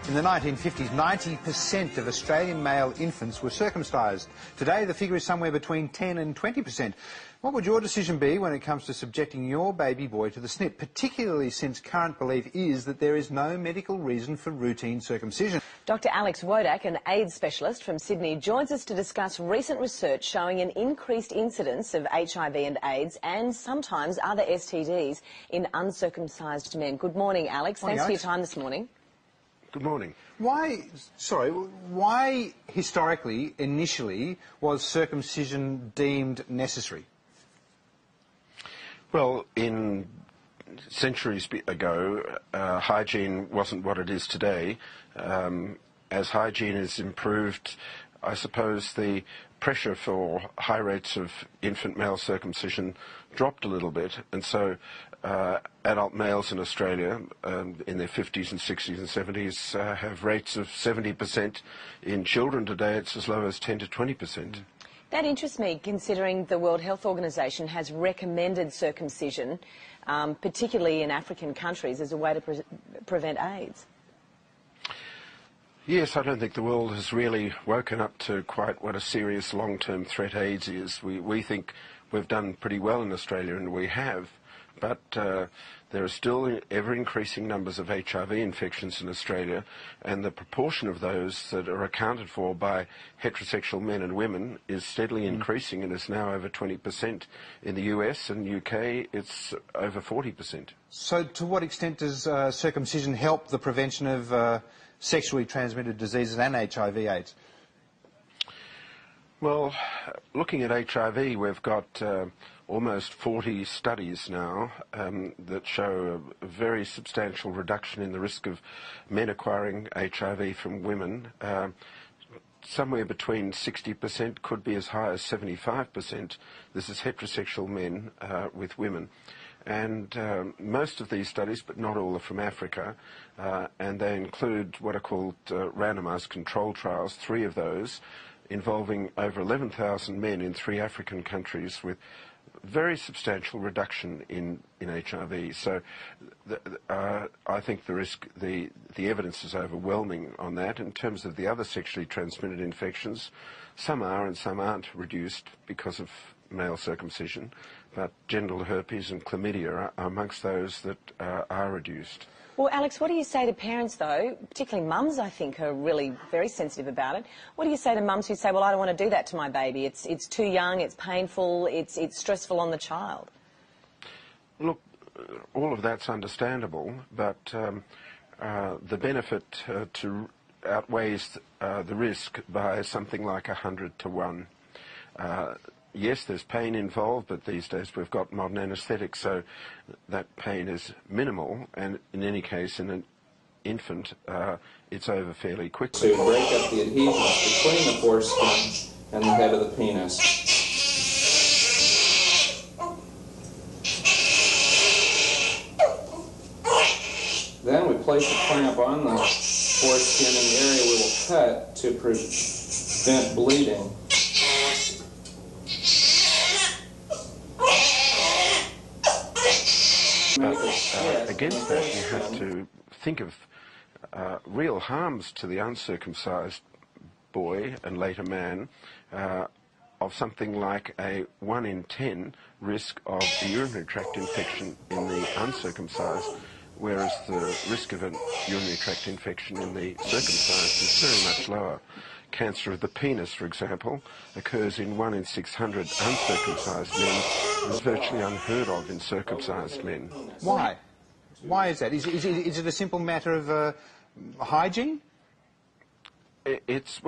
In the 1950s, 90% of Australian male infants were circumcised. Today, the figure is somewhere between 10 and 20%. What would your decision be when it comes to subjecting your baby boy to the snip, particularly since current belief is that there is no medical reason for routine circumcision? Dr Alex Wodak, an AIDS specialist from Sydney, joins us to discuss recent research showing an increased incidence of HIV and AIDS and sometimes other STDs in uncircumcised men. Good morning, Alex. Morning, Thanks Alex. for your time this morning. Good morning. Why historically, initially, was circumcision deemed necessary? Well, in centuries ago, hygiene wasn't what it is today. As hygiene has improved, I suppose the pressure for high rates of infant male circumcision dropped a little bit, and so adult males in Australia in their 50s and 60s and 70s have rates of 70%. In children today, it's as low as 10 to 20%. That interests me, considering the World Health Organization has recommended circumcision, particularly in African countries, as a way to prevent AIDS. Yes, I don't think the world has really woken up to quite what a serious long-term threat AIDS is. We think we've done pretty well in Australia, and we have, but there are still ever-increasing numbers of HIV infections in Australia, and the proportion of those that are accounted for by heterosexual men and women is steadily increasing and is now over 20%. In the US and UK, it's over 40%. So to what extent does circumcision help the prevention of sexually transmitted diseases and HIV/AIDS? Well, looking at HIV, we've got almost 40 studies now that show a very substantial reduction in the risk of men acquiring HIV from women. Somewhere between 60%, could be as high as 75%. This is heterosexual men with women. And most of these studies, but not all, are from Africa, and they include what are called randomised control trials, 3 of those, involving over 11,000 men in 3 African countries with very substantial reduction in HIV. So I think the evidence is overwhelming on that. In terms of the other sexually transmitted infections, some are and some aren't reduced because of male circumcision, but genital herpes and chlamydia are amongst those that are reduced. Well, Alex, what do you say to parents, though, particularly mums, I think, are really very sensitive about it. What do you say to mums who say, well, I don't want to do that to my baby, it's too young, it's painful, it's stressful on the child? Look, all of that's understandable, but the benefit outweighs the risk by something like 100 to 1. Yes, there's pain involved, but these days we've got modern anaesthetics, so that pain is minimal, and in any case, in an infant, it's over fairly quickly. To break up the adhesions between the foreskin and the head of the penis. Then we place a clamp on the foreskin in the area we will cut to prevent bleeding. Against that, you have to think of real harms to the uncircumcised boy and later man of something like a 1 in 10 risk of a urinary tract infection in the uncircumcised, whereas the risk of a urinary tract infection in the circumcised is very much lower. Cancer of the penis, for example, occurs in 1 in 600 uncircumcised men and is virtually unheard of in circumcised men. Why? Why is that? Is it a simple matter of hygiene? It's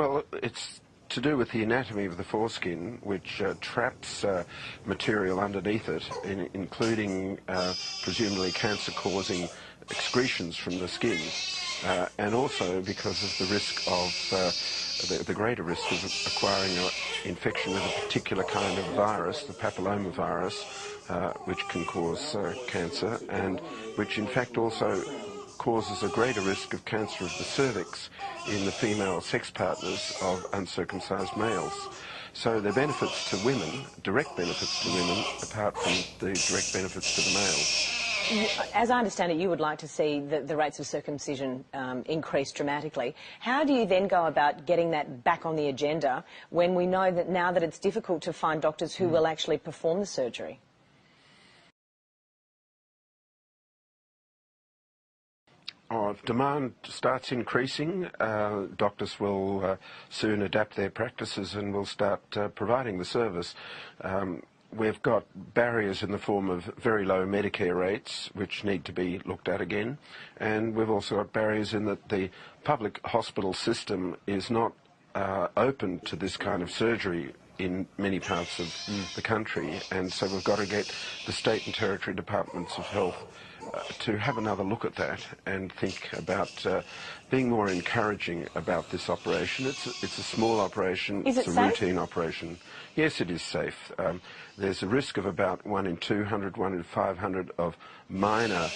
to do with the anatomy of the foreskin, which traps material underneath it, including presumably cancer-causing excretions from the skin, and also because of the risk of the greater risk of acquiring an infection with a particular kind of virus, the papillomavirus, which can cause cancer, and which in fact also causes a greater risk of cancer of the cervix in the female sex partners of uncircumcised males. So there are benefits to women, direct benefits to women, apart from the direct benefits to the males. As I understand it, you would like to see the rates of circumcision increase dramatically. How do you then go about getting that back on the agenda when we know that now that it's difficult to find doctors who will actually perform the surgery? If demand starts increasing, doctors will soon adapt their practices and will start providing the service. We've got barriers in the form of very low Medicare rates, which need to be looked at again, and we've also got barriers in that the public hospital system is not open to this kind of surgery in many parts of the country, and so we've got to get the state and territory departments of health to have another look at that and think about being more encouraging about this operation. It's a small operation. Is it it's a safe? routine operation. Yes, it is safe. There's a risk of about 1 in 200, 1 in 500 of minor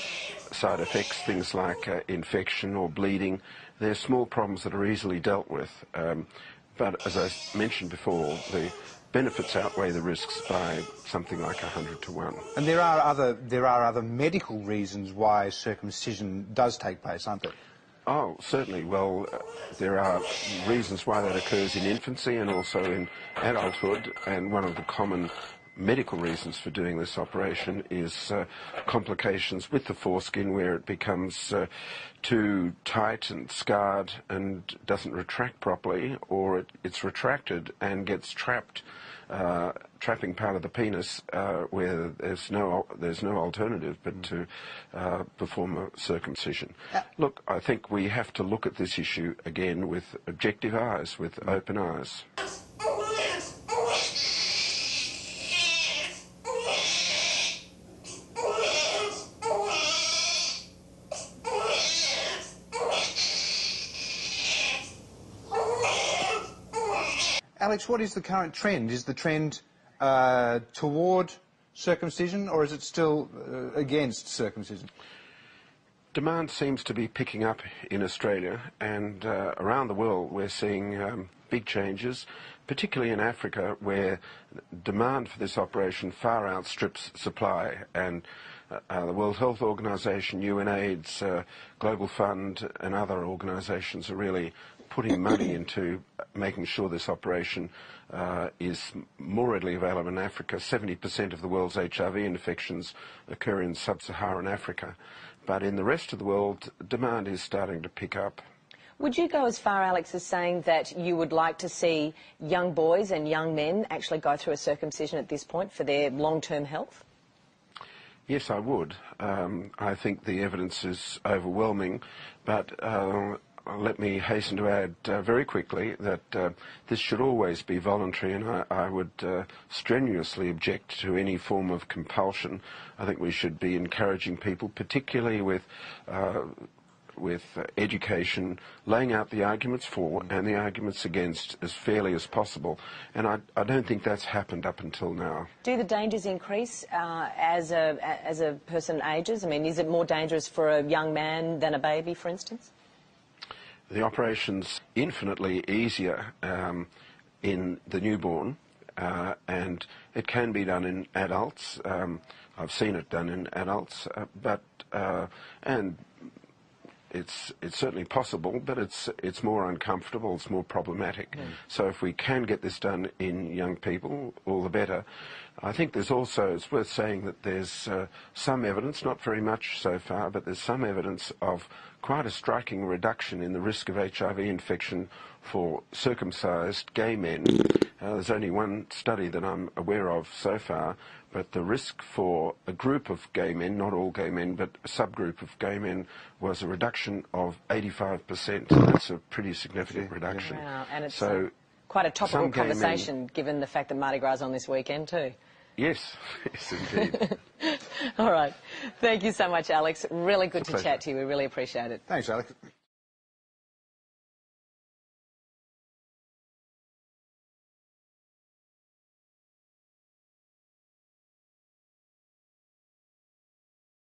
side effects, things like infection or bleeding. They're small problems that are easily dealt with. But as I mentioned before, the benefits outweigh the risks by something like 100 to 1. And there are other medical reasons why circumcision does take place, aren't there? Oh, certainly. Well, there are reasons why that occurs in infancy and also in adulthood, and one of the common medical reasons for doing this operation is complications with the foreskin where it becomes too tight and scarred and doesn't retract properly, or it's retracted and gets trapped, trapping part of the penis where there's no alternative but to perform a circumcision. Look, I think we have to look at this issue again with objective eyes, with open eyes. Alex, what is the current trend? Is the trend toward circumcision, or is it still against circumcision? Demand seems to be picking up in Australia, and around the world we're seeing big changes, particularly in Africa, where demand for this operation far outstrips supply, and the World Health Organization, UNAIDS, Global Fund and other organizations are really putting money into making sure this operation is more readily available in Africa. 70% of the world's HIV infections occur in sub-Saharan Africa. But in the rest of the world, demand is starting to pick up. Would you go as far, Alex, as saying that you would like to see young boys and young men actually go through a circumcision at this point for their long-term health? Yes, I would. I think the evidence is overwhelming, but let me hasten to add very quickly that this should always be voluntary, and I would strenuously object to any form of compulsion. I think we should be encouraging people, particularly with education, laying out the arguments for and the arguments against as fairly as possible. And I don't think that's happened up until now. Do the dangers increase as a person ages? I mean, is it more dangerous for a young man than a baby, for instance? The operation's infinitely easier in the newborn, and it can be done in adults. I've seen it done in adults, and it's certainly possible, but it's more uncomfortable, it's more problematic. So if we can get this done in young people, all the better. I think there's also, it's worth saying that there's some evidence, not very much so far, but there's some evidence of quite a striking reduction in the risk of HIV infection for circumcised gay men. There's only one study that I'm aware of so far, but the risk for a group of gay men, not all gay men, but a subgroup of gay men, was a reduction of 85%. That's a pretty significant reduction. Wow, and it's so quite a topical conversation given the fact that Mardi Gras is on this weekend too. Yes, yes indeed. All right. Thank you so much, Alex. Really good to chat to you. We really appreciate it. Thanks, Alex.